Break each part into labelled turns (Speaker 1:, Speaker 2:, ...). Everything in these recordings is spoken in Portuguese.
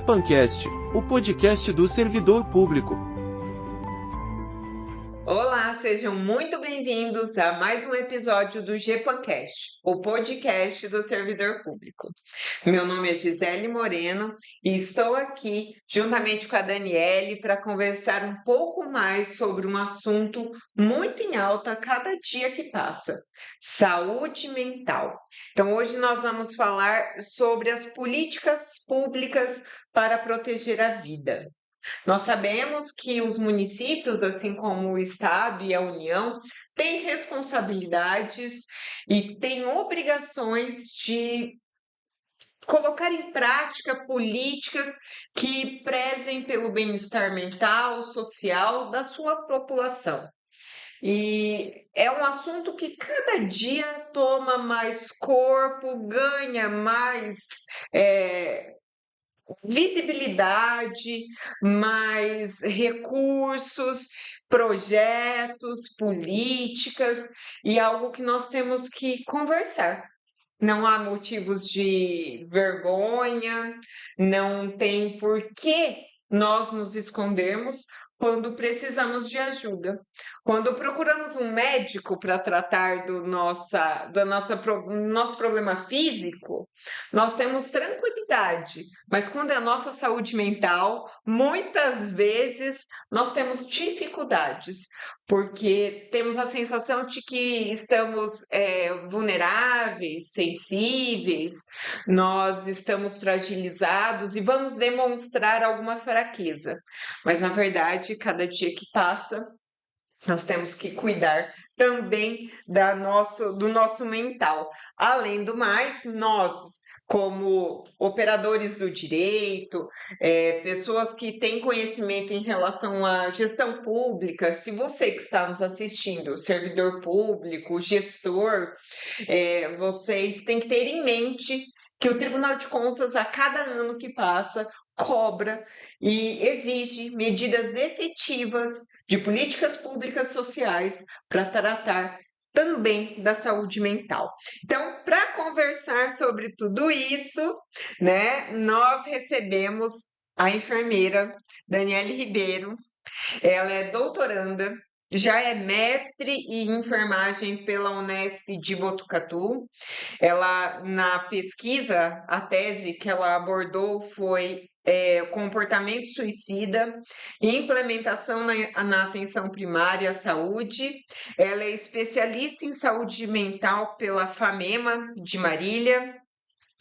Speaker 1: GEPANcast, o podcast do servidor público.
Speaker 2: Olá, sejam muito bem-vindos a mais um episódio do GEPANcast, o podcast do servidor público. Meu nome é Gisele Moreno e estou aqui juntamente com a Daniele para conversar um pouco mais sobre um assunto muito em alta a cada dia que passa: saúde mental. Então, hoje nós vamos falar sobre as políticas públicas para proteger a vida. Nós sabemos que os municípios, assim como o Estado e a União, têm responsabilidades e têm obrigações de colocar em prática políticas que prezem pelo bem-estar mental, social da sua população. E é um assunto que cada dia toma mais corpo, ganha mais visibilidade, mais recursos, projetos, políticas e algo que nós temos que conversar. Não há motivos de vergonha, não tem por que nós nos escondermos quando precisamos de ajuda. Quando procuramos um médico para tratar nosso problema físico, nós temos tranquilidade, mas quando é a nossa saúde mental, muitas vezes nós temos dificuldades, porque temos a sensação de que estamos vulneráveis, sensíveis, nós estamos fragilizados e vamos demonstrar alguma fraqueza. Mas, na verdade, cada dia que passa, nós temos que cuidar também do nosso mental. Além do mais, nós, como operadores do direito, pessoas que têm conhecimento em relação à gestão pública, se você que está nos assistindo, servidor público, gestor, vocês têm que ter em mente que o Tribunal de Contas, a cada ano que passa, cobra e exige medidas efetivas de políticas públicas sociais para tratar também da saúde mental. Então, para conversar sobre tudo isso, né, nós recebemos a enfermeira Daniele Ribeiro. Ela é doutoranda, já é mestre em enfermagem pela Unesp de Botucatu. Ela, na pesquisa, a tese que ela abordou foi comportamento suicida e implementação na atenção primária à saúde. Ela é especialista em saúde mental pela FAMEMA de Marília.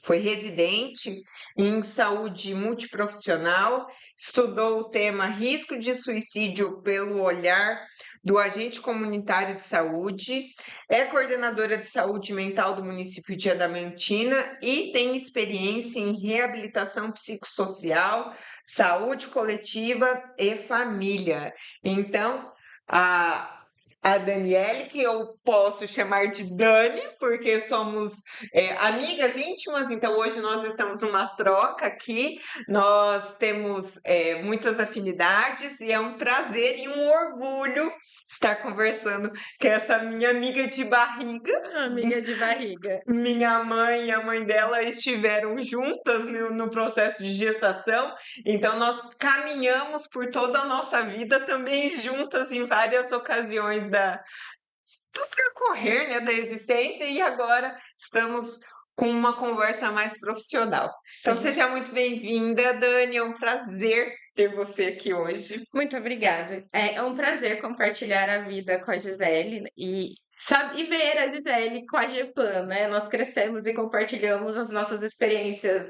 Speaker 2: Foi residente em saúde multiprofissional, estudou o tema risco de suicídio pelo olhar do agente comunitário de saúde, é coordenadora de saúde mental do município de Adamantina e tem experiência em reabilitação psicossocial, saúde coletiva e família. Então, a Daniele, que eu posso chamar de Dani, porque somos amigas íntimas, então hoje nós estamos numa troca aqui, nós temos muitas afinidades e é um prazer e um orgulho estar conversando com essa minha amiga de barriga.
Speaker 3: Amiga de barriga.
Speaker 2: Minha mãe e a mãe dela estiveram juntas no processo de gestação, então nós caminhamos por toda a nossa vida também juntas em várias ocasiões do percorrer, né, da existência, e agora estamos com uma conversa mais profissional. Então,
Speaker 3: Sim.
Speaker 2: seja muito bem-vinda, Dani, é um prazer ter você aqui hoje.
Speaker 3: Muito obrigada. É um prazer compartilhar a vida com a Gisele e ver a Gisele com a GEPAN, né? Nós crescemos e compartilhamos as nossas experiências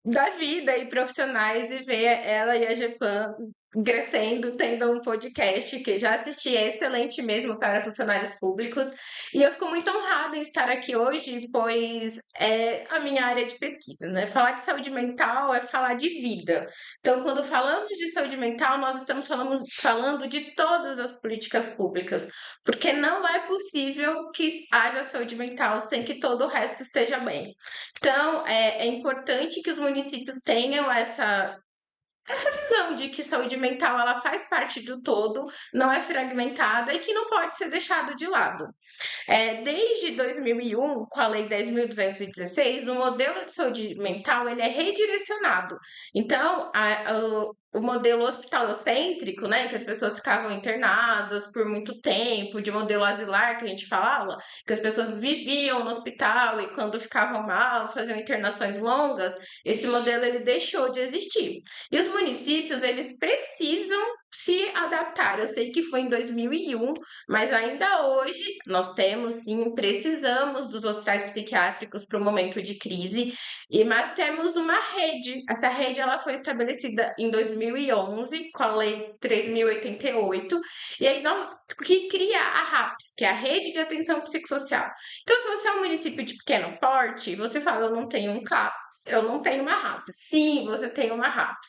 Speaker 3: da vida e profissionais e ver ela e a GEPAN crescendo, tendo um podcast que já assisti, é excelente mesmo para funcionários públicos. E eu fico muito honrada em estar aqui hoje, pois é a minha área de pesquisa, né? Falar de saúde mental é falar de vida. Então, quando falamos de saúde mental, nós estamos falando de todas as políticas públicas, porque não é possível que haja saúde mental sem que todo o resto esteja bem. Então, é importante que os municípios tenham essa essa visão de que saúde mental ela faz parte do todo, não é fragmentada e que não pode ser deixado de lado. Desde 2001, com a Lei 10.216, o modelo de saúde mental ele é redirecionado. Então, o modelo hospitalocêntrico, né, que as pessoas ficavam internadas por muito tempo, de modelo asilar que a gente fala, que as pessoas viviam no hospital e quando ficavam mal, faziam internações longas, esse modelo ele deixou de existir. E os municípios, eles precisam se adaptar. Eu sei que foi em 2001, mas ainda hoje nós temos sim, precisamos dos hospitais psiquiátricos para o momento de crise, mas temos uma rede. Essa rede ela foi estabelecida em 2011 com a Lei 3.088, e aí nós que cria a RAPS, que é a Rede de Atenção Psicossocial. Então, se você é um município de pequeno porte, você fala, eu não tenho um CAPS, eu não tenho uma RAPS. Sim, você tem uma RAPS.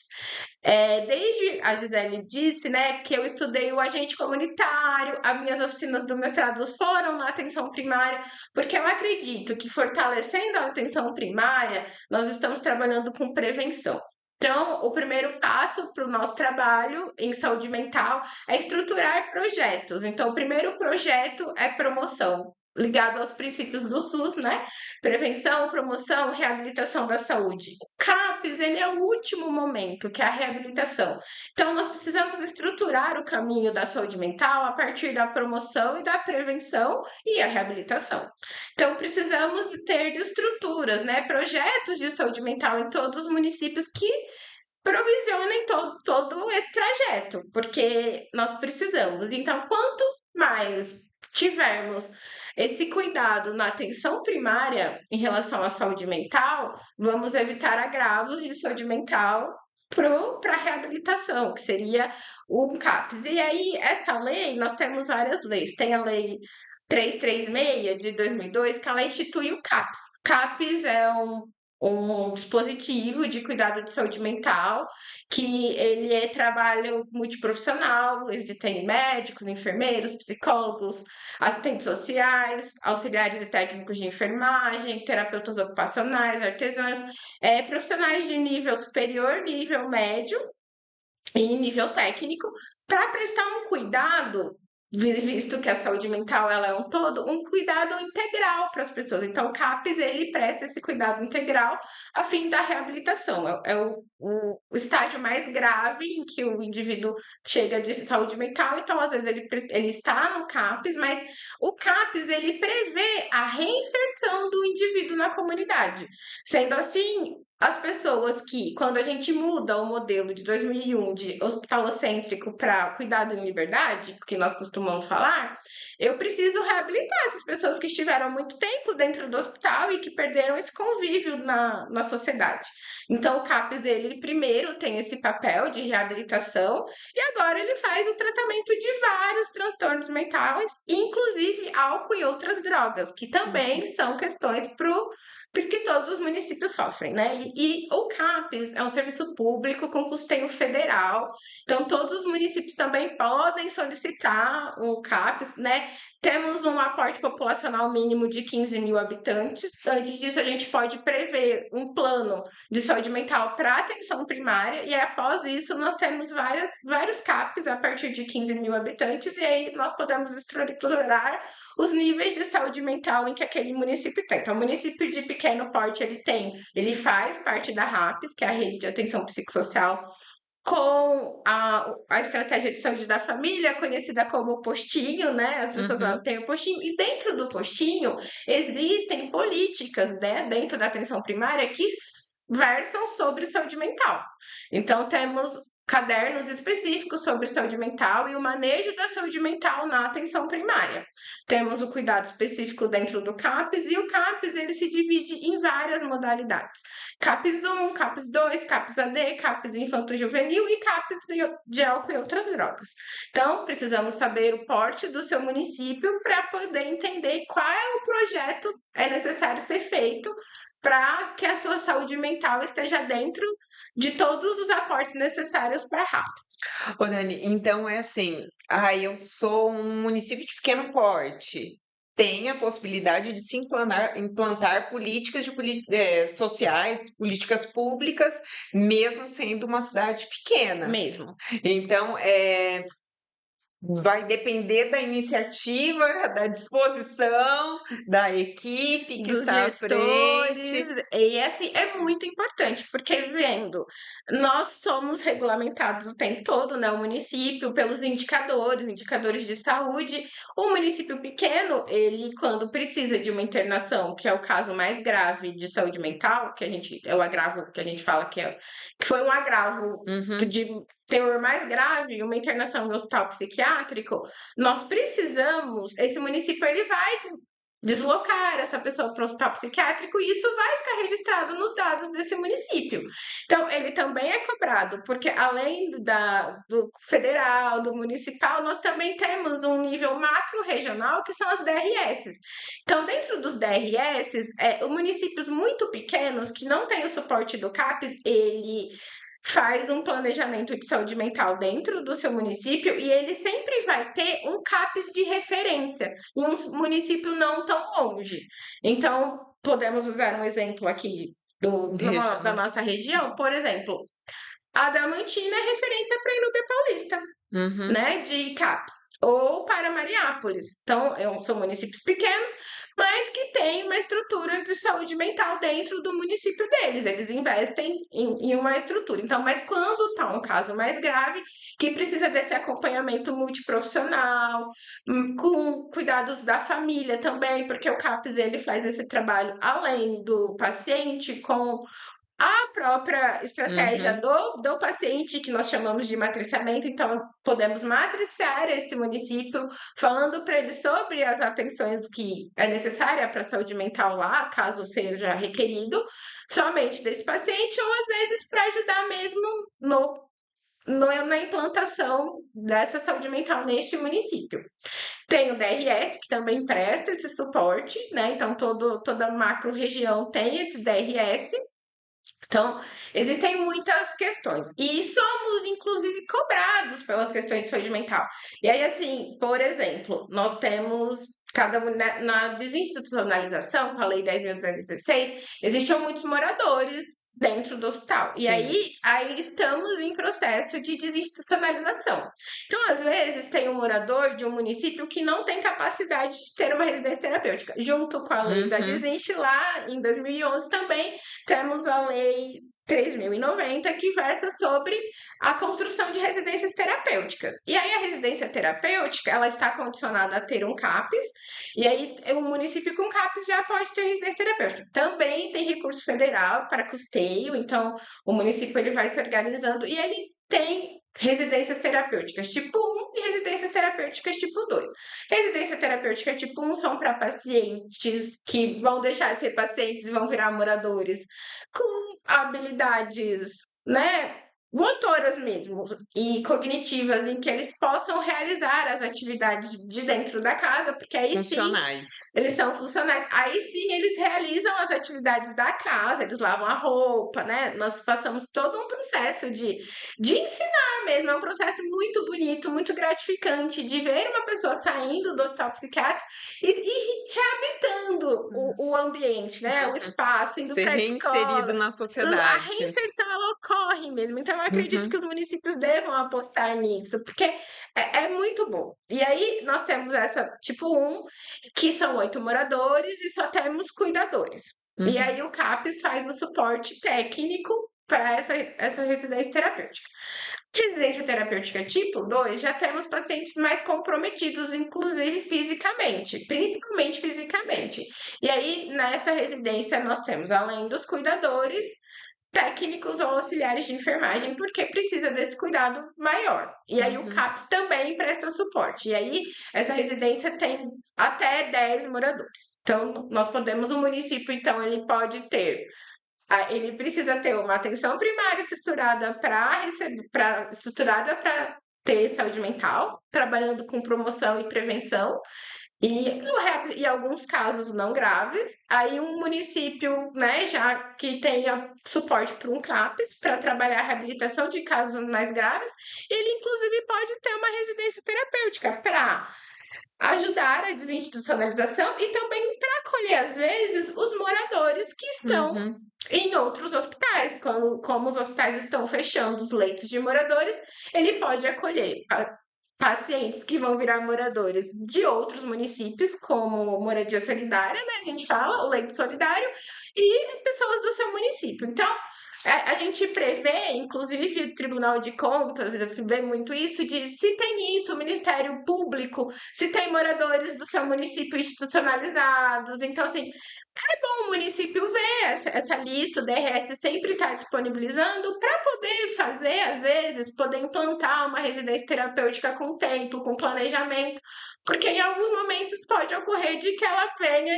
Speaker 3: Desde a Gisele disse, né, que eu estudei o agente comunitário, as minhas oficinas do mestrado foram na atenção primária, porque eu acredito que fortalecendo a atenção primária, nós estamos trabalhando com prevenção. Então, o primeiro passo para o nosso trabalho em saúde mental é estruturar projetos. Então, o primeiro projeto é promoção, ligado aos princípios do SUS, né? Prevenção, promoção, reabilitação da saúde. O CAPS, ele é o último momento, que é a reabilitação. Então, nós precisamos estruturar o caminho da saúde mental a partir da promoção e da prevenção e a reabilitação. Então, precisamos ter de estruturas, né? Projetos de saúde mental em todos os municípios que provisionem todo esse trajeto, porque nós precisamos. Então, quanto mais tivermos esse cuidado na atenção primária em relação à saúde mental, vamos evitar agravos de saúde mental para a reabilitação, que seria o CAPS. E aí, essa lei, nós temos várias leis. Tem a lei 336 de 2002, que ela institui o CAPS. CAPS é um dispositivo de cuidado de saúde mental, que ele é trabalho multiprofissional, existem médicos, enfermeiros, psicólogos, assistentes sociais, auxiliares e técnicos de enfermagem, terapeutas ocupacionais, artesãos, profissionais de nível superior, nível médio e nível técnico, para prestar um cuidado, visto que a saúde mental ela é um todo, um cuidado integral para as pessoas. Então, o CAPS ele presta esse cuidado integral a fim da reabilitação. É o estágio mais grave em que o indivíduo chega de saúde mental. Então, às vezes ele está no CAPS, mas o CAPS ele prevê a reinserção do indivíduo na comunidade. Sendo assim, as pessoas que, quando a gente muda o modelo de 2001 de hospitalocêntrico para cuidado em liberdade, que nós costumamos falar, eu preciso reabilitar essas pessoas que estiveram muito tempo dentro do hospital e que perderam esse convívio na sociedade. Então, o CAPS, ele primeiro tem esse papel de reabilitação e agora ele faz o tratamento de vários transtornos mentais, inclusive álcool e outras drogas, que também são questões porque todos os municípios sofrem, né? E o CAPS é um serviço público com custeio federal, então todos os municípios também podem solicitar o CAPS, né? Temos um aporte populacional mínimo de 15 mil habitantes. Antes disso, a gente pode prever um plano de saúde mental para atenção primária, e após isso, nós temos vários CAPs a partir de 15 mil habitantes, e aí nós podemos estruturar os níveis de saúde mental em que aquele município tem. Então, o município de pequeno porte, ele faz parte da RAPS, que é a Rede de Atenção Psicossocial, com a estratégia de saúde da família, conhecida como postinho, né? As pessoas têm o postinho, e dentro do postinho existem políticas, né, dentro da atenção primária que versam sobre saúde mental. Então, temos cadernos específicos sobre saúde mental e o manejo da saúde mental na atenção primária. Temos o cuidado específico dentro do CAPS, e o CAPS ele se divide em várias modalidades. CAPS 1, CAPS 2, CAPS AD, CAPS infanto-juvenil e CAPS de álcool e outras drogas. Então, precisamos saber o porte do seu município para poder entender qual é o projeto é necessário ser feito para que a sua saúde mental esteja dentro de todos os aportes necessários para a RAPS.
Speaker 2: Ô, Dani, então é assim, eu sou um município de pequeno porte. tem a possibilidade de se implantar políticas sociais, políticas públicas, mesmo sendo uma cidade pequena.
Speaker 3: Mesmo.
Speaker 2: Então, vai depender da iniciativa, da disposição, da equipe que
Speaker 3: Dos
Speaker 2: está à
Speaker 3: gestores,
Speaker 2: frente.
Speaker 3: e assim, é muito importante, porque vendo, nós somos regulamentados o tempo todo, né, o município, pelos indicadores de saúde. O município pequeno, ele, quando precisa de uma internação, que é o caso mais grave de saúde mental, é o agravo que a gente fala que foi um agravo
Speaker 2: Uhum.
Speaker 3: de teor mais grave, uma internação em hospital psiquiátrico, esse município ele vai deslocar essa pessoa para o hospital psiquiátrico e isso vai ficar registrado nos dados desse município. Então, ele também é cobrado, porque além do federal, do municipal, nós também temos um nível macro-regional, que são as DRS. Então, dentro dos DRS, os municípios muito pequenos, que não têm o suporte do CAPES, ele faz um planejamento de saúde mental dentro do seu município e ele sempre vai ter um CAPES de referência em um município não tão longe. Então, podemos usar um exemplo aqui da nossa região, por exemplo, a Adamantina é referência para a Inúbia Paulista,
Speaker 2: Uhum.
Speaker 3: né, de CAPES, ou para Mariápolis. Então, são municípios pequenos, mas que têm uma estrutura de saúde mental dentro do município deles. Eles investem em uma estrutura. Então, mas quando está um caso mais grave, que precisa desse acompanhamento multiprofissional, com cuidados da família também, porque o CAPES ele faz esse trabalho além do paciente, com a própria estratégia do paciente, que nós chamamos de matriciamento. Então, podemos matriciar esse município, falando para ele sobre as atenções que é necessária para a saúde mental lá, caso seja requerido, somente desse paciente, ou às vezes para ajudar mesmo na implantação dessa saúde mental neste município. Tem o DRS, que também presta esse suporte, né? Então, toda macro-região tem esse DRS. Então, existem muitas questões. E somos, inclusive, cobrados pelas questões de saúde mental. E aí, assim, por exemplo, nós temos na desinstitucionalização, com a Lei 10.216, existiam muitos moradores dentro do hospital. E
Speaker 2: Sim.
Speaker 3: aí estamos em processo de desinstitucionalização. Então, às vezes, tem um morador de um município que não tem capacidade de ter uma residência terapêutica. Junto com a lei da Desinst, lá em 2011 também temos a lei 3.090, que versa sobre a construção de residências terapêuticas. E aí a residência terapêutica, ela está condicionada a ter um CAPES, e aí o município com CAPES já pode ter residência terapêutica. Também tem recurso federal para custeio, então o município ele vai se organizando e ele tem residências terapêuticas tipo 1 e residências terapêuticas tipo 2. Residência terapêutica tipo 1 são para pacientes que vão deixar de ser pacientes e vão virar moradores com habilidades, né, motoras mesmo e cognitivas, em que eles possam realizar as atividades de dentro da casa, porque aí
Speaker 2: Funcionais.
Speaker 3: sim eles são funcionais. Aí sim eles realizam as atividades da casa, eles lavam a roupa, né? Nós passamos todo um processo de ensinar mesmo, é um processo muito bonito, muito gratificante de ver uma pessoa saindo do hospital psiquiátrico e reabitando o ambiente, né? O espaço, indo
Speaker 2: Ser
Speaker 3: para a
Speaker 2: reinserido
Speaker 3: escola.
Speaker 2: na
Speaker 3: A
Speaker 2: sociedade.
Speaker 3: reinserção ela ocorre mesmo. Então, eu acredito que os municípios devam apostar nisso, porque é muito bom. E aí, nós temos essa tipo 1, que são 8 moradores e só temos cuidadores. E aí, o CAPES faz o suporte técnico para essa residência terapêutica. Residência terapêutica tipo 2, já temos pacientes mais comprometidos, inclusive fisicamente, principalmente fisicamente. E aí, nessa residência, nós temos, além dos cuidadores, técnicos ou auxiliares de enfermagem, porque precisa desse cuidado maior. E aí o CAPS também presta suporte. E aí essa residência tem até 10 moradores. Então, o município, então, ele pode ter, ele precisa ter uma atenção primária estruturada para ter saúde mental, trabalhando com promoção e prevenção, e alguns casos não graves, aí um município, né, já que tenha suporte para um CAPES para trabalhar a reabilitação de casos mais graves, ele inclusive pode ter uma residência terapêutica para ajudar a desinstitucionalização e também para acolher, às vezes, os moradores que estão
Speaker 2: Uhum.
Speaker 3: em outros hospitais. Como os hospitais estão fechando os leitos de moradores, ele pode acolher pacientes que vão virar moradores de outros municípios, como moradia solidária, né? A gente fala, o leito solidário, e pessoas do seu município. Então, a gente prevê, inclusive o Tribunal de Contas vê muito isso, de se tem isso, o Ministério Público, se tem moradores do seu município institucionalizados. Então, assim, é bom o município ver essa lista, o DRS sempre está disponibilizando para poder fazer, às vezes, poder implantar uma residência terapêutica com tempo, com planejamento, porque em alguns momentos pode ocorrer de que ela venha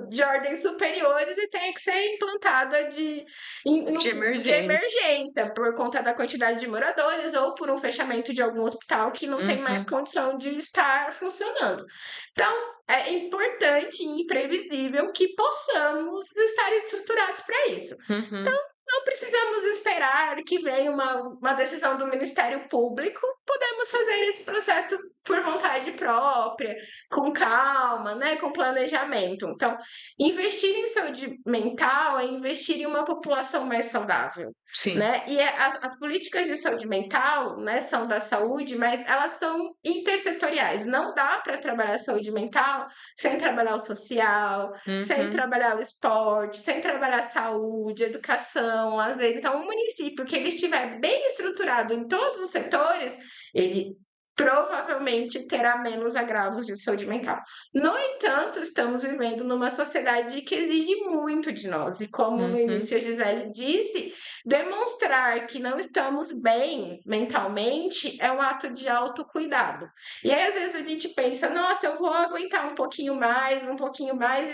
Speaker 3: de ordens superiores e tenha que ser implantada
Speaker 2: De
Speaker 3: de
Speaker 2: emergência.
Speaker 3: emergência, por conta da quantidade de moradores ou por um fechamento de algum hospital que não tem mais
Speaker 2: Uhum.
Speaker 3: condição de estar funcionando. Então, é importante e imprevisível que possamos estar estruturados para isso.
Speaker 2: Uhum.
Speaker 3: Não precisamos esperar que venha uma decisão do Ministério Público, podemos fazer esse processo por vontade própria, com calma, né, com planejamento. Então, investir em saúde mental é investir em uma população mais saudável.
Speaker 2: Sim.
Speaker 3: Né? E as políticas de saúde mental, né, são da saúde, mas elas são intersetoriais. Não dá para trabalhar a saúde mental sem trabalhar o social, sem
Speaker 2: Uhum.
Speaker 3: trabalhar o esporte, sem trabalhar a saúde, educação, lazer. Então, um município que ele estiver bem estruturado em todos os setores, ele provavelmente terá menos agravos de saúde mental. No entanto, estamos vivendo numa sociedade que exige muito de nós, e como no
Speaker 2: Uhum.
Speaker 3: início a Gisele disse, demonstrar que não estamos bem mentalmente é um ato de autocuidado. E aí, às vezes, a gente pensa, nossa, eu vou aguentar um pouquinho mais,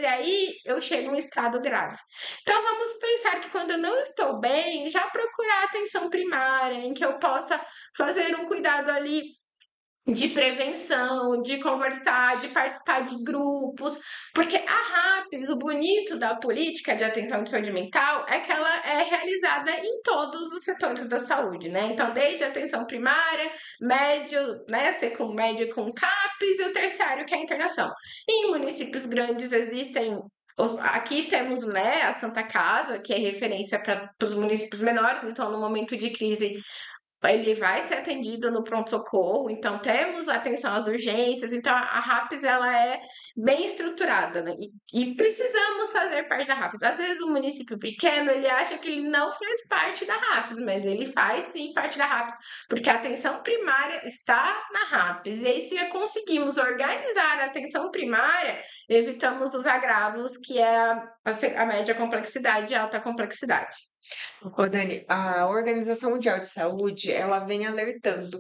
Speaker 3: e aí eu chego em um estado grave. Então, vamos pensar que quando eu não estou bem, já procurar atenção primária, em que eu possa fazer um cuidado ali de prevenção, de conversar, de participar de grupos, porque a RAPS, o bonito da política de atenção de saúde mental é que ela é realizada em todos os setores da saúde, né? Então, desde a atenção primária, médio, né, médio com CAPES, e o terciário, que é a internação. Em municípios grandes existem. Aqui temos, né, a Santa Casa, que é referência para os municípios menores, então, no momento de crise, ele vai ser atendido no pronto-socorro, então temos atenção às urgências, então a RAPS ela é bem estruturada, né? E precisamos fazer parte da RAPS. Às vezes um município pequeno, ele acha que ele não faz parte da RAPS, mas ele faz sim parte da RAPS, porque a atenção primária está na RAPS. E aí, se conseguimos organizar a atenção primária, evitamos os agravos, que é a média complexidade e a alta complexidade.
Speaker 2: Ô, Dani, a Organização Mundial de Saúde, ela vem alertando,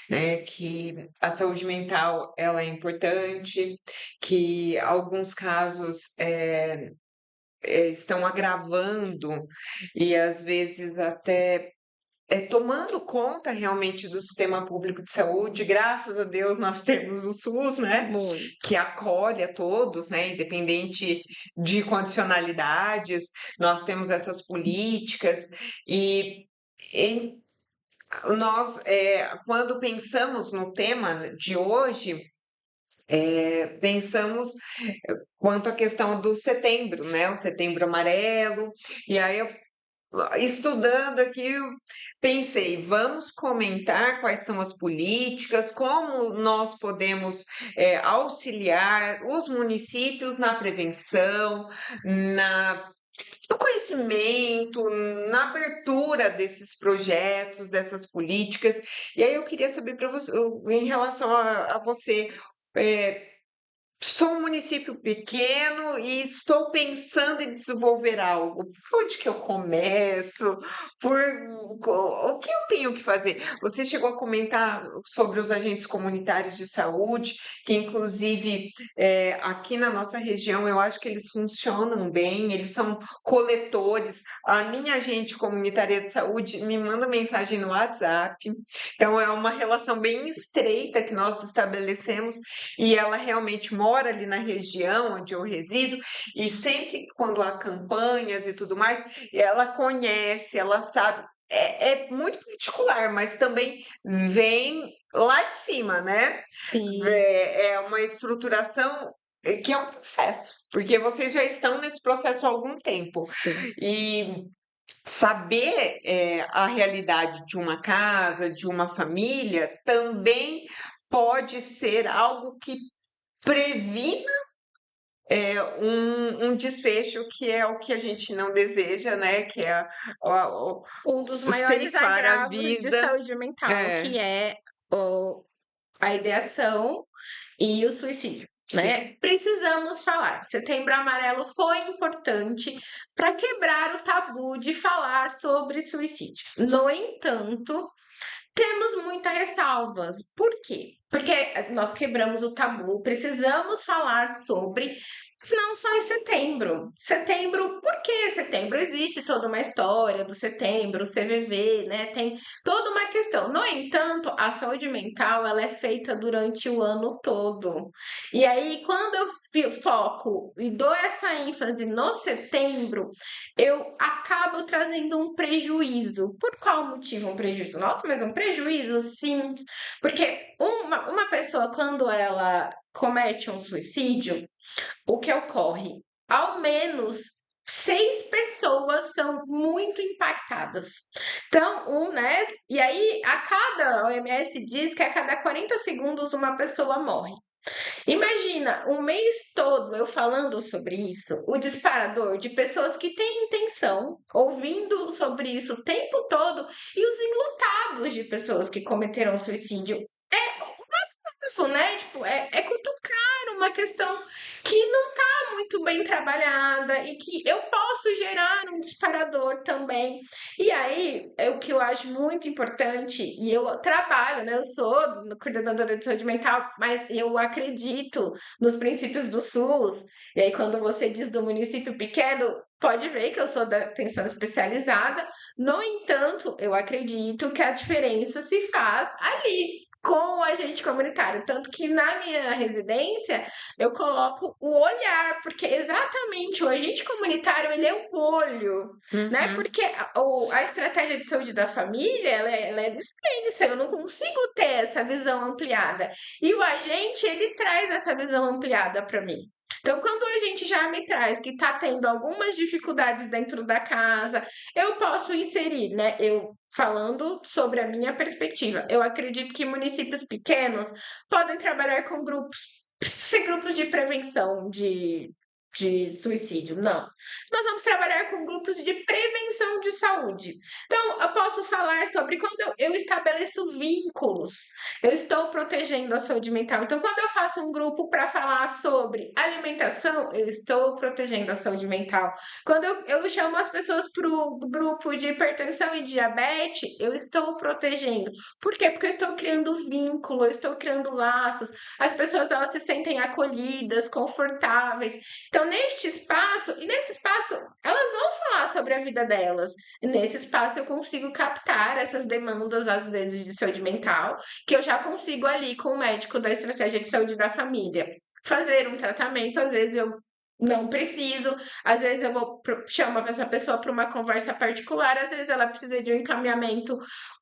Speaker 2: né, que a saúde mental ela é importante, que alguns casos estão agravando e às vezes até tomando conta realmente do sistema público de saúde. Graças a Deus nós temos o SUS, né,
Speaker 3: Muito.
Speaker 2: que acolhe a todos, né, independente de condicionalidades, nós temos essas políticas e em nós, quando pensamos no tema de hoje, pensamos quanto à questão do setembro, né, o Setembro Amarelo, e aí eu estudando aqui, eu pensei, vamos comentar quais são as políticas, como nós podemos, auxiliar os municípios na prevenção, na no conhecimento, na abertura desses projetos, dessas políticas. E aí eu queria saber para você, em relação a você, eh, sou um município pequeno e estou pensando em desenvolver algo. Por onde que eu começo? Por o que eu tenho que fazer? Você chegou a comentar sobre os agentes comunitários de saúde, que inclusive, aqui na nossa região eu acho que eles funcionam bem, eles são coletores. A minha agente comunitária de saúde me manda mensagem no WhatsApp, então é uma relação bem estreita que nós estabelecemos e ela realmente mora ali na região onde eu resido, e sempre quando há campanhas e tudo mais, ela conhece, ela sabe. É muito particular, mas também vem lá de cima, né?
Speaker 3: Sim,
Speaker 2: É uma estruturação que é um processo, porque vocês já estão nesse processo há algum tempo.
Speaker 3: sim.
Speaker 2: E saber a realidade de uma casa, de uma família, também pode ser algo que previna um desfecho que é o que a gente não deseja, né? Que é
Speaker 3: Um dos
Speaker 2: o
Speaker 3: maiores
Speaker 2: ceifar a
Speaker 3: agravos de
Speaker 2: vida.
Speaker 3: saúde mental,
Speaker 2: É,
Speaker 3: que é a ideação e o suicídio,
Speaker 2: sim,
Speaker 3: né? Precisamos falar. Setembro Amarelo foi importante para quebrar o tabu de falar sobre suicídio. No entanto, temos muitas ressalvas. Por quê? Porque nós quebramos o tabu, precisamos falar sobre, não só em setembro. Setembro, por que setembro? Existe toda uma história do setembro, o CVV, né? Tem toda uma questão. No entanto, a saúde mental, ela é feita durante o ano todo. E aí, quando eu foco e dou essa ênfase no setembro, eu acabo trazendo um prejuízo. Por qual motivo um prejuízo? Nossa, mas um prejuízo, sim. Porque uma pessoa, quando ela comete um suicídio, o que ocorre? Ao menos 6 pessoas são muito impactadas. Então, né? E aí, a OMS diz que a cada 40 segundos uma pessoa morre. Imagina um mês todo eu falando sobre isso, o disparador de pessoas que têm intenção, ouvindo sobre isso o tempo todo, e os enlutados de pessoas que cometeram suicídio. Isso, né? Tipo, é cutucar uma questão que não tá muito bem trabalhada e que eu posso gerar um disparador também. E aí, é o que eu acho muito importante, e eu trabalho, né? Eu sou coordenadora de saúde mental, mas eu acredito nos princípios do SUS. E aí, quando você diz do município pequeno, pode ver que eu sou da atenção especializada. No entanto, eu acredito que a diferença se faz ali com o agente comunitário. Tanto que na minha residência eu coloco o olhar, porque exatamente o agente comunitário ele é o olho, né?
Speaker 2: uhum.
Speaker 3: Porque a estratégia de saúde da família ela é extensa, eu não consigo ter essa visão ampliada. E o agente ele traz essa visão ampliada para mim. Então, quando a gente já me traz que está tendo algumas dificuldades dentro da casa, eu posso inserir, né? Eu falando sobre a minha perspectiva, eu acredito que municípios pequenos podem trabalhar com grupos, ser grupos de prevenção de suicídio, não. Nós vamos trabalhar com grupos de prevenção de saúde. Então, eu posso falar sobre quando eu estabeleço vínculos, eu estou protegendo a saúde mental. Então, quando eu faço um grupo para falar sobre alimentação, eu estou protegendo a saúde mental. Quando eu chamo as pessoas para o grupo de hipertensão e diabetes, eu estou protegendo. Por quê? Porque eu estou criando vínculo, eu estou criando laços. As pessoas elas se sentem acolhidas, confortáveis. Então, nesse espaço, elas vão falar sobre a vida delas. E nesse espaço eu consigo captar essas demandas, às vezes, de saúde mental, que eu já consigo ali com o médico da estratégia de saúde da família fazer um tratamento, às vezes eu não preciso, às vezes eu chamo essa pessoa para uma conversa particular, às vezes ela precisa de um encaminhamento.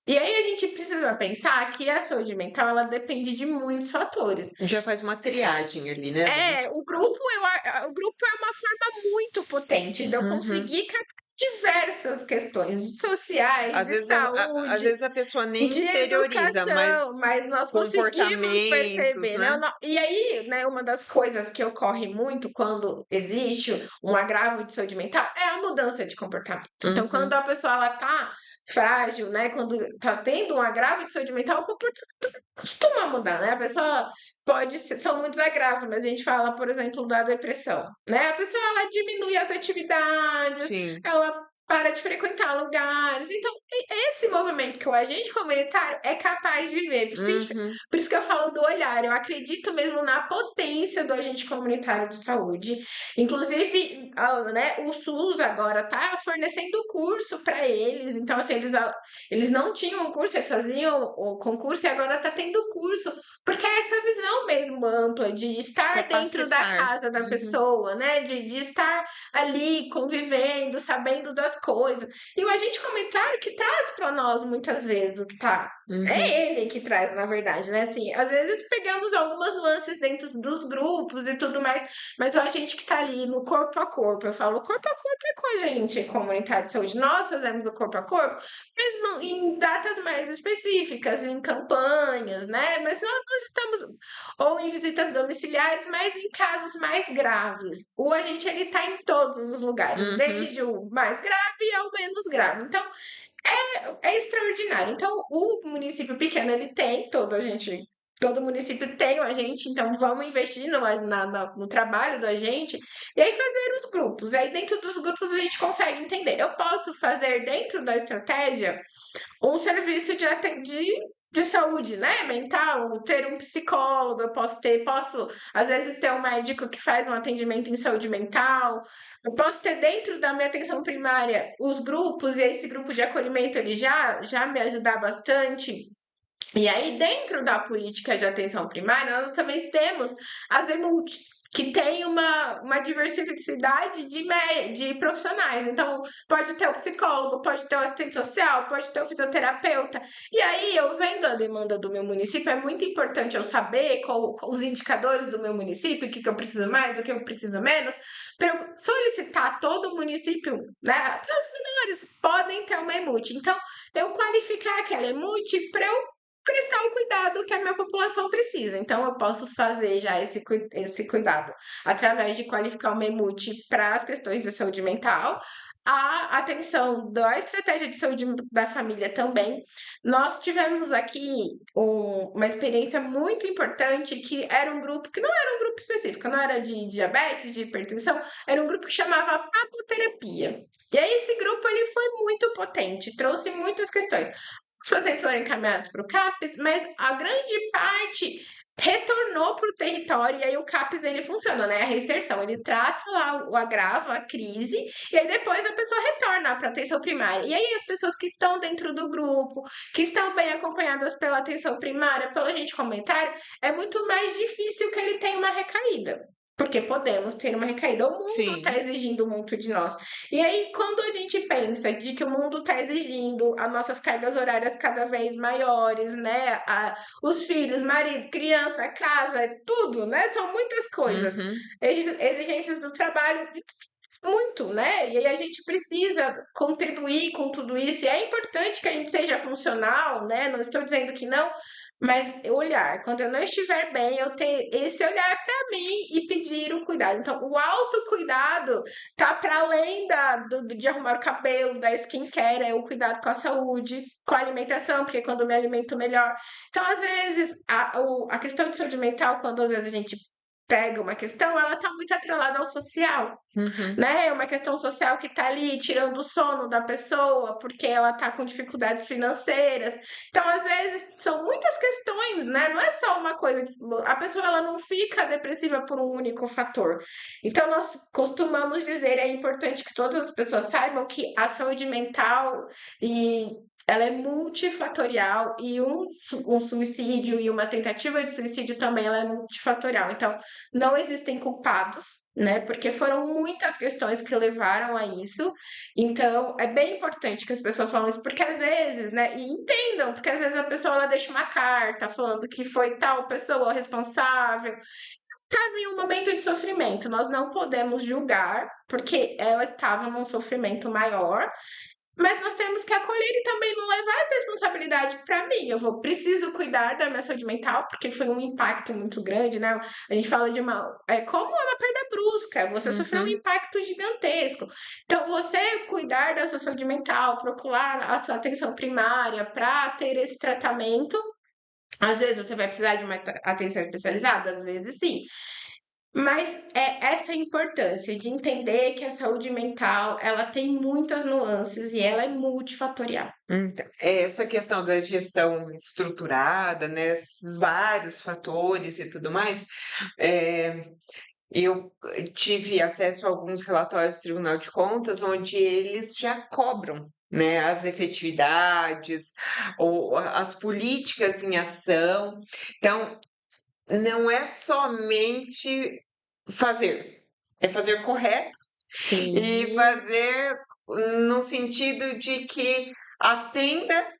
Speaker 3: E aí a gente precisa pensar que a saúde mental ela depende de muitos fatores.
Speaker 2: Já faz uma triagem ali, né, Dani?
Speaker 3: O grupo é uma forma muito potente de eu
Speaker 2: Uhum.
Speaker 3: conseguir captar diversas questões sociais,
Speaker 2: Às
Speaker 3: de
Speaker 2: vezes, às
Speaker 3: saúde,
Speaker 2: vezes a pessoa nem
Speaker 3: de
Speaker 2: exterioriza, mas
Speaker 3: educação, mas nós conseguimos
Speaker 2: comportamentos,
Speaker 3: perceber, né?
Speaker 2: né?
Speaker 3: E aí, né, uma das coisas que ocorre muito quando existe um agravo de saúde mental é a mudança de comportamento. Então, quando
Speaker 2: Uhum.
Speaker 3: a pessoa ela tá frágil, né, quando tá tendo um agravo de saúde mental, o comportamento costuma mudar, né? A pessoa pode ser, são muitos agravos, mas a gente fala, por exemplo, da depressão, né? A pessoa ela diminui as atividades,
Speaker 2: Sim.
Speaker 3: ela para de frequentar lugares. Então, esse movimento que o agente comunitário é capaz de ver.
Speaker 2: Uhum.
Speaker 3: Por isso que eu falo do olhar. Eu acredito mesmo na potência do agente comunitário de saúde. Inclusive, né, o SUS agora está fornecendo curso para eles. Então, assim, eles não tinham curso, eles faziam o concurso e agora está tendo curso. Porque é essa visão mesmo ampla de
Speaker 2: De
Speaker 3: estar dentro da
Speaker 2: capacitar.
Speaker 3: casa da
Speaker 2: Uhum.
Speaker 3: pessoa, né? De estar ali convivendo, sabendo das coisas. E o agente comunitário que traz para nós muitas vezes o que está
Speaker 2: Uhum.
Speaker 3: É ele que traz, na verdade, né? Assim, às vezes pegamos algumas nuances dentro dos grupos e tudo mais, mas a gente que tá ali no corpo a corpo, eu falo, corpo a corpo é com a gente, comunitário de saúde, nós fazemos o corpo a corpo, mas em datas mais específicas, em campanhas, né? Mas nós estamos, ou em visitas domiciliares, mas em casos mais graves. O agente, ele tá em todos os lugares,
Speaker 2: Uhum.
Speaker 3: desde o mais grave ao menos grave. Então, é extraordinário. Então, o município pequeno, ele tem, todo município tem o agente, então vamos investir no trabalho do agente e aí fazer os grupos. Aí dentro dos grupos a gente consegue entender. Eu posso fazer dentro da estratégia um serviço de saúde, né, mental, ter um psicólogo, posso às vezes ter um médico que faz um atendimento em saúde mental, eu posso ter dentro da minha atenção primária os grupos, e esse grupo de acolhimento ele já me ajudar bastante. E aí, dentro da política de atenção primária, nós também temos as EMUT, que tem uma diversidade de profissionais. Então, pode ter o psicólogo, pode ter o assistente social, pode ter o fisioterapeuta. E aí, eu vendo a demanda do meu município, é muito importante eu saber os indicadores do meu município, o que eu preciso mais, o que eu preciso menos, para eu solicitar todo o município, né? As menores podem ter uma EMUT. Então, eu qualificar aquela EMUT para eu prestar o cuidado que a minha população precisa. Então, eu posso fazer já esse cuidado através de qualificar o MEMUT para as questões de saúde mental, a atenção da estratégia de saúde da família também. Nós tivemos aqui uma experiência muito importante, que era um grupo que não era um grupo específico, não era de diabetes, de hipertensão, era um grupo que chamava papoterapia. E aí esse grupo ele foi muito potente, trouxe muitas questões. Os pacientes foram encaminhados para o CAPES, mas a grande parte retornou para o território, e aí o CAPES ele funciona, né? A reinserção, ele trata lá o agravo, a crise, e aí depois a pessoa retorna para a atenção primária. E aí as pessoas que estão dentro do grupo, que estão bem acompanhadas pela atenção primária, pelo agente comunitário, é muito mais difícil que ele tenha uma recaída. Porque podemos ter uma recaída. O mundo está
Speaker 2: Sim.
Speaker 3: exigindo muito de nós. E aí, quando a gente pensa de que o mundo está exigindo as nossas cargas horárias cada vez maiores, né? Os filhos, marido, criança, casa, tudo, né? São muitas coisas.
Speaker 2: Uhum.
Speaker 3: Exigências do trabalho, muito, né? E aí a gente precisa contribuir com tudo isso. E é importante que a gente seja funcional, né? Não estou dizendo que não, mas olhar, quando eu não estiver bem, eu ter esse olhar para mim e pedir o cuidado. Então, o autocuidado tá para além de arrumar o cabelo, da skincare, é o cuidado com a saúde, com a alimentação, porque quando eu me alimento melhor. Então, às vezes, a questão de saúde mental, quando às vezes a gente pega uma questão, ela tá muito atrelada ao social,
Speaker 2: Uhum.
Speaker 3: né? É uma questão social que está ali tirando o sono da pessoa, porque ela está com dificuldades financeiras. Então, às vezes, são muitas questões, né? Não é só uma coisa. A pessoa ela não fica depressiva por um único fator. Então, nós costumamos dizer, é importante que todas as pessoas saibam que a saúde mental e ela é multifatorial, e um suicídio e uma tentativa de suicídio também ela é multifatorial. Então, não existem culpados, né? Porque foram muitas questões que levaram a isso. Então, é bem importante que as pessoas falem isso, porque às vezes, né? E entendam, porque às vezes a pessoa ela deixa uma carta falando que foi tal pessoa responsável. Estava em um momento de sofrimento, nós não podemos julgar, porque ela estava num sofrimento maior, mas nós temos que acolher e também não levar essa responsabilidade para mim. Preciso cuidar da minha saúde mental, porque foi um impacto muito grande, né? A gente fala de como uma perda brusca, você sofreu um
Speaker 2: Uhum.
Speaker 3: impacto gigantesco. Então, você cuidar da sua saúde mental, procurar a sua atenção primária para ter esse tratamento. Às vezes você vai precisar de uma atenção especializada, às vezes sim. Mas é essa importância de entender que a saúde mental, ela tem muitas nuances e ela é multifatorial.
Speaker 2: Então, essa questão da gestão estruturada, né, esses vários fatores e tudo mais, eu tive acesso a alguns relatórios do Tribunal de Contas, onde eles já cobram, né, as efetividades ou as políticas em ação. Então, não é somente fazer, é fazer correto e
Speaker 3: Sim.
Speaker 2: fazer no sentido de que atenda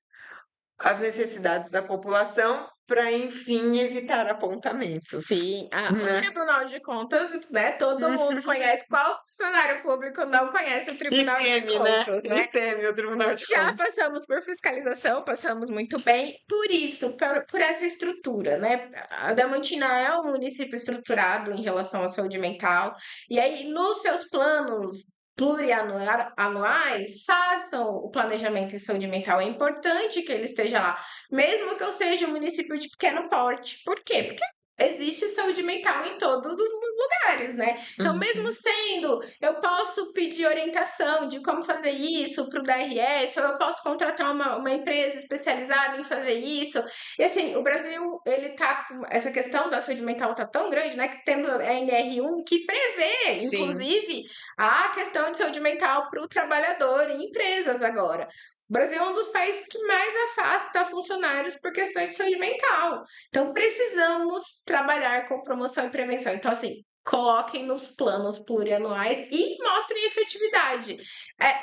Speaker 2: as necessidades da população para, enfim, evitar apontamentos,
Speaker 3: Sim, o
Speaker 2: né?
Speaker 3: Tribunal de Contas, né? Todo mundo conhece. Qual funcionário público não conhece o
Speaker 2: E
Speaker 3: Tribunal de
Speaker 2: teme, né?
Speaker 3: Contas,
Speaker 2: E
Speaker 3: né?
Speaker 2: teme o Tribunal de
Speaker 3: Já
Speaker 2: Contas.
Speaker 3: passamos por fiscalização, passamos muito bem, por isso, por essa estrutura, né? A Diamantina é um município estruturado em relação à saúde mental, e aí nos seus planos plurianuais, façam o planejamento em saúde mental. É importante que ele esteja lá, mesmo que eu seja um município de pequeno porte. Por quê? Porque existe saúde mental em todos os lugares, né? Então, mesmo sendo, eu posso pedir orientação de como fazer isso para o DRS, ou eu posso contratar uma empresa especializada em fazer isso. E assim, o Brasil, ele tá com essa questão da saúde mental tá tão grande, né? Que temos a NR1 que prevê,
Speaker 2: Sim,
Speaker 3: inclusive, a questão de saúde mental para o trabalhador em empresas agora. O Brasil é um dos países que mais afasta funcionários por questões de saúde mental. Então, precisamos trabalhar com promoção e prevenção. Então, assim, coloquem nos planos plurianuais e mostrem efetividade.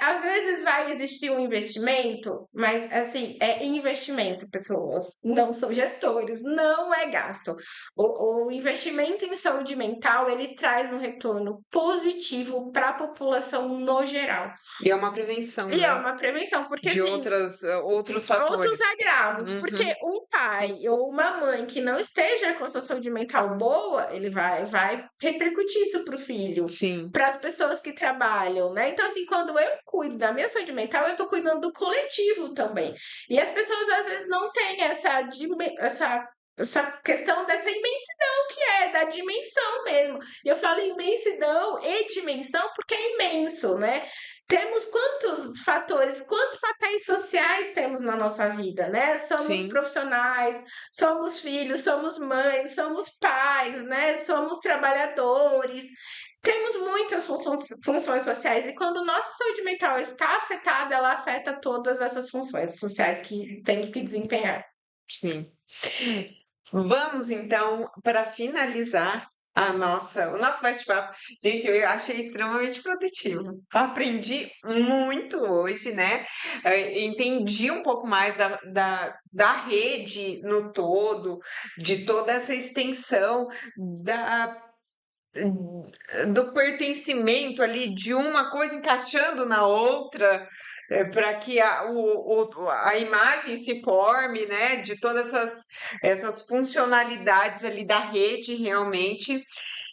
Speaker 3: Às vezes vai existir um investimento, mas, assim, é investimento, pessoas. Não são gestores, não é gasto. O investimento em saúde mental, ele traz um retorno positivo para a população no geral.
Speaker 2: e é uma prevenção,
Speaker 3: E é
Speaker 2: né?
Speaker 3: uma prevenção, porque,
Speaker 2: De
Speaker 3: assim,
Speaker 2: outros
Speaker 3: outros
Speaker 2: fatores.
Speaker 3: agravos, porque
Speaker 2: Uhum,
Speaker 3: um pai ou uma mãe que não esteja com a sua saúde mental boa, ele vai repercutir isso para o filho,
Speaker 2: sim,
Speaker 3: para as pessoas que trabalham, né? Então, assim, quando eu cuido da minha saúde mental, eu estou cuidando do coletivo também. E as pessoas às vezes não têm essa questão dessa imensidão que é, da dimensão mesmo. E eu falo imensidão e dimensão porque é imenso, né? Temos quantos fatores, quantos papéis sociais temos na nossa vida, né? Somos
Speaker 2: sim.
Speaker 3: profissionais, somos filhos, somos mães, somos pais, né? Somos trabalhadores. Temos muitas funções sociais e quando nossa saúde mental está afetada, ela afeta todas essas funções sociais que temos que desempenhar.
Speaker 2: Sim. Vamos então, para finalizar o nosso bate-papo. Gente, eu achei extremamente produtivo. Aprendi muito hoje, né? Entendi um pouco mais da rede no todo, de toda essa extensão da do pertencimento ali de uma coisa encaixando na outra, para que a imagem se forme, né, de todas essas funcionalidades ali da rede realmente.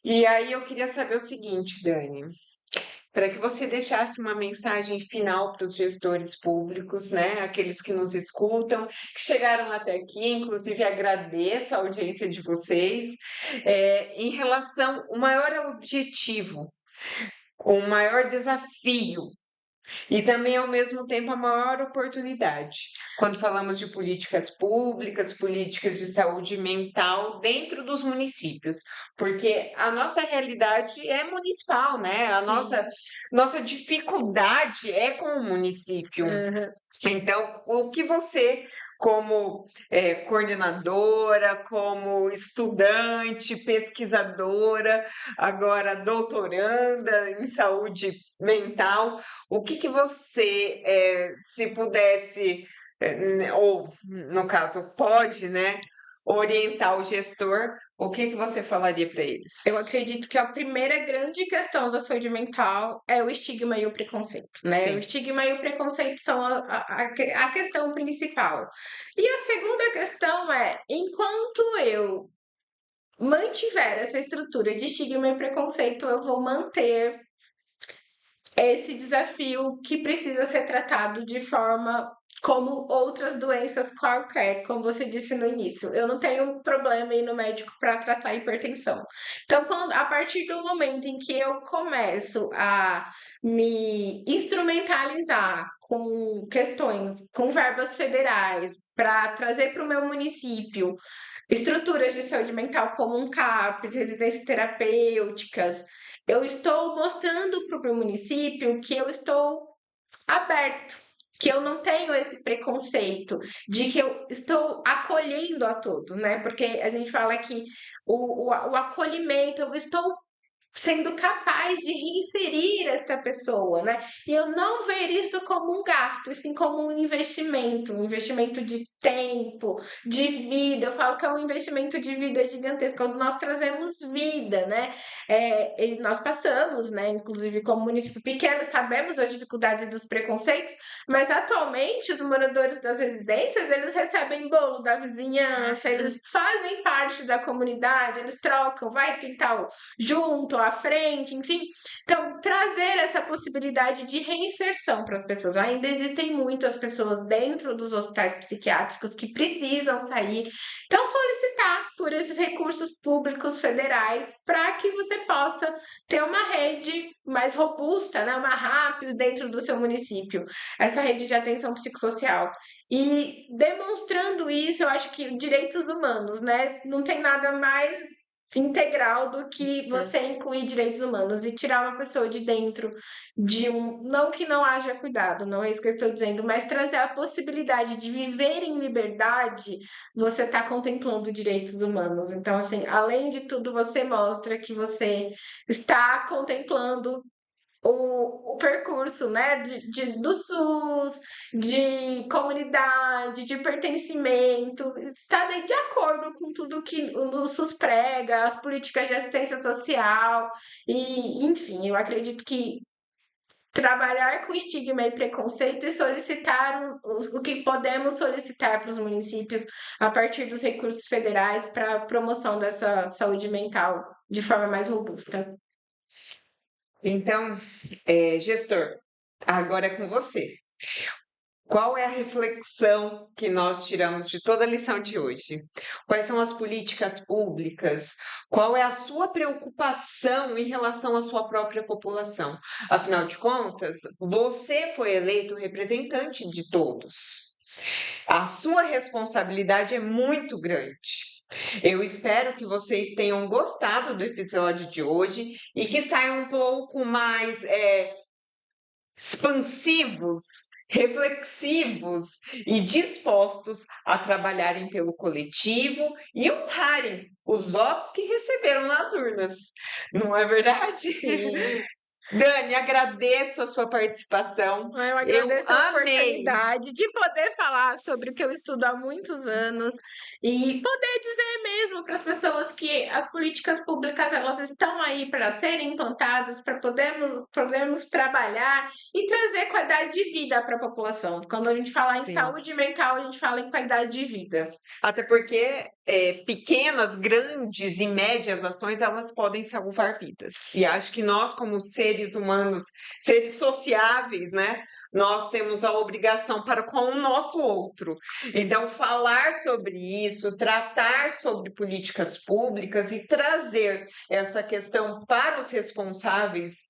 Speaker 2: E aí eu queria saber o seguinte, Dani, para que você deixasse uma mensagem final para os gestores públicos, né, aqueles que nos escutam, que chegaram até aqui, inclusive agradeço a audiência de vocês, em relação, o maior objetivo, o maior desafio e também, ao mesmo tempo, a maior oportunidade, quando falamos de políticas públicas, políticas de saúde mental dentro dos municípios, porque a nossa realidade é municipal, né? A
Speaker 3: Sim.
Speaker 2: nossa dificuldade é com o município.
Speaker 3: Aham.
Speaker 2: Então, o que você, como coordenadora, como estudante, pesquisadora, agora doutoranda em saúde mental, o que você, se pudesse, ou no caso pode, né, orientar o gestor, o que você falaria para eles?
Speaker 3: Eu acredito que a primeira grande questão da saúde mental é o estigma e o preconceito, né? O
Speaker 2: Sim,
Speaker 3: estigma e o preconceito são a questão principal. E a segunda questão é, enquanto eu mantiver essa estrutura de estigma e preconceito, eu vou manter esse desafio que precisa ser tratado de forma como outras doenças qualquer, como você disse no início. Eu não tenho problema em ir no médico para tratar hipertensão. Então, a partir do momento em que eu começo a me instrumentalizar com questões, com verbas federais, para trazer para o meu município estruturas de saúde mental como um CAPS, residências terapêuticas, eu estou mostrando para o meu município que eu estou aberto, que eu não tenho esse preconceito, de que eu estou acolhendo a todos, né? Porque a gente fala que o acolhimento, eu estou sendo capaz de reinserir esta pessoa, né? E eu não ver isso como um gasto, e sim como um investimento de tempo, de vida. Eu falo que é um investimento de vida gigantesco, quando nós trazemos vida, né? E nós passamos, né? Inclusive, como município pequeno, sabemos das dificuldades e dos preconceitos, mas atualmente os moradores das residências, eles recebem bolo da vizinhança, eles fazem parte da comunidade, eles trocam, vai quintal junto, à frente, enfim. Então, trazer essa possibilidade de reinserção para as pessoas. Ainda existem muitas pessoas dentro dos hospitais psiquiátricos que precisam sair. Então, solicitar por esses recursos públicos federais para que você possa ter uma rede mais robusta, né, uma RAPS dentro do seu município, essa rede de atenção psicossocial. E demonstrando isso, eu acho que direitos humanos, né, não tem nada mais integral do que você incluir direitos humanos e tirar uma pessoa de dentro de um. Não que não haja cuidado, não é isso que eu estou dizendo, mas trazer a possibilidade de viver em liberdade, você está contemplando direitos humanos. Então, assim, além de tudo, você mostra que você está contemplando o percurso, né, do SUS, de comunidade, de pertencimento, está de acordo com tudo que o SUS prega, as políticas de assistência social, e, enfim, eu acredito que trabalhar com estigma e preconceito e solicitar o que podemos solicitar para os municípios a partir dos recursos federais para a promoção dessa saúde mental de forma mais robusta.
Speaker 2: Então, gestor, agora é com você. Qual é a reflexão que nós tiramos de toda a lição de hoje? Quais são as políticas públicas? Qual é a sua preocupação em relação à sua própria população? Afinal de contas, você foi eleito representante de todos. A sua responsabilidade é muito grande. Eu espero que vocês tenham gostado do episódio de hoje e que saiam um pouco mais expansivos, reflexivos e dispostos a trabalharem pelo coletivo e honrarem os votos que receberam nas urnas. Não é verdade?
Speaker 3: Sim.
Speaker 2: Dani, agradeço a sua participação.
Speaker 3: Eu agradeço a
Speaker 2: amei.
Speaker 3: oportunidade de poder falar sobre o que eu estudo há muitos anos e poder dizer mesmo para as pessoas que as políticas públicas elas estão aí para serem implantadas, para podermos trabalhar e trazer qualidade de vida para a população. Quando a gente fala em
Speaker 2: Sim.
Speaker 3: saúde mental, a gente fala em qualidade de vida.
Speaker 2: Até porque pequenas, grandes e médias ações, elas podem salvar vidas. E acho que nós, como seres humanos, seres sociáveis, né? Nós temos a obrigação para com o nosso outro. Então, falar sobre isso, tratar sobre políticas públicas e trazer essa questão para os responsáveis,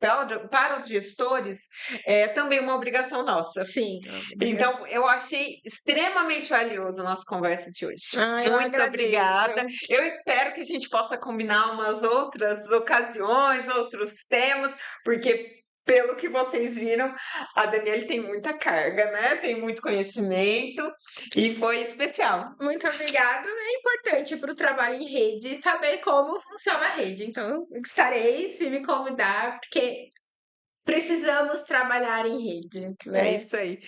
Speaker 2: para os gestores, é também uma obrigação nossa.
Speaker 3: Sim.
Speaker 2: Então, eu achei extremamente valioso a nossa conversa de hoje.
Speaker 3: Eu
Speaker 2: Muito
Speaker 3: agradeço.
Speaker 2: obrigada. Eu espero que a gente possa combinar umas outras ocasiões, outros temas, porque pelo que vocês viram, a Daniele tem muita carga, né? Tem muito conhecimento e foi especial.
Speaker 3: Muito obrigada. É importante para o trabalho em rede saber como funciona a rede. Então, estarei se me convidar, porque precisamos trabalhar em rede,
Speaker 2: É
Speaker 3: né?
Speaker 2: isso aí.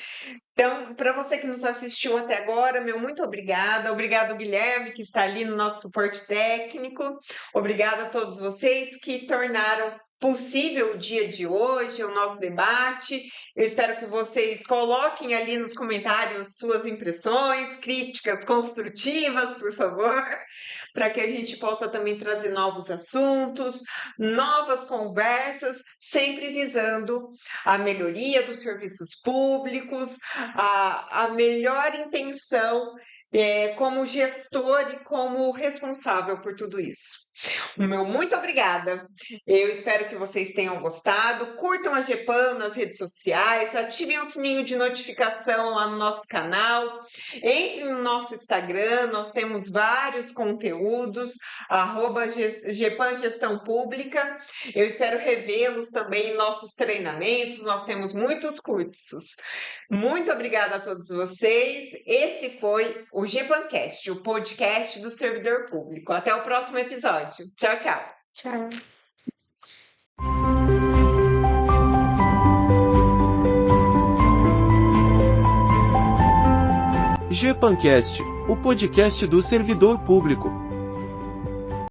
Speaker 2: Então, para você que nos assistiu até agora, meu muito obrigada. Obrigado, Guilherme, que está ali no nosso suporte técnico. Obrigada a todos vocês que tornaram possível o dia de hoje, o nosso debate. Eu espero que vocês coloquem ali nos comentários suas impressões, críticas construtivas, por favor, para que a gente possa também trazer novos assuntos, novas conversas, sempre visando a melhoria dos serviços públicos, a melhor intenção como gestor e como responsável por tudo isso. O meu muito obrigada. Eu espero que vocês tenham gostado. Curtam a GEPAN nas redes sociais, ativem o sininho de notificação lá no nosso canal. Entrem no nosso Instagram, nós temos vários conteúdos, @GEPAN Gestão Pública. Eu espero revê-los também em nossos treinamentos, nós temos muitos cursos. Muito obrigada a todos vocês. Esse foi o GEPANcast, o podcast do servidor público. Até o próximo episódio. Tchau, tchau.
Speaker 3: Tchau.
Speaker 1: Pancast, o podcast do servidor público.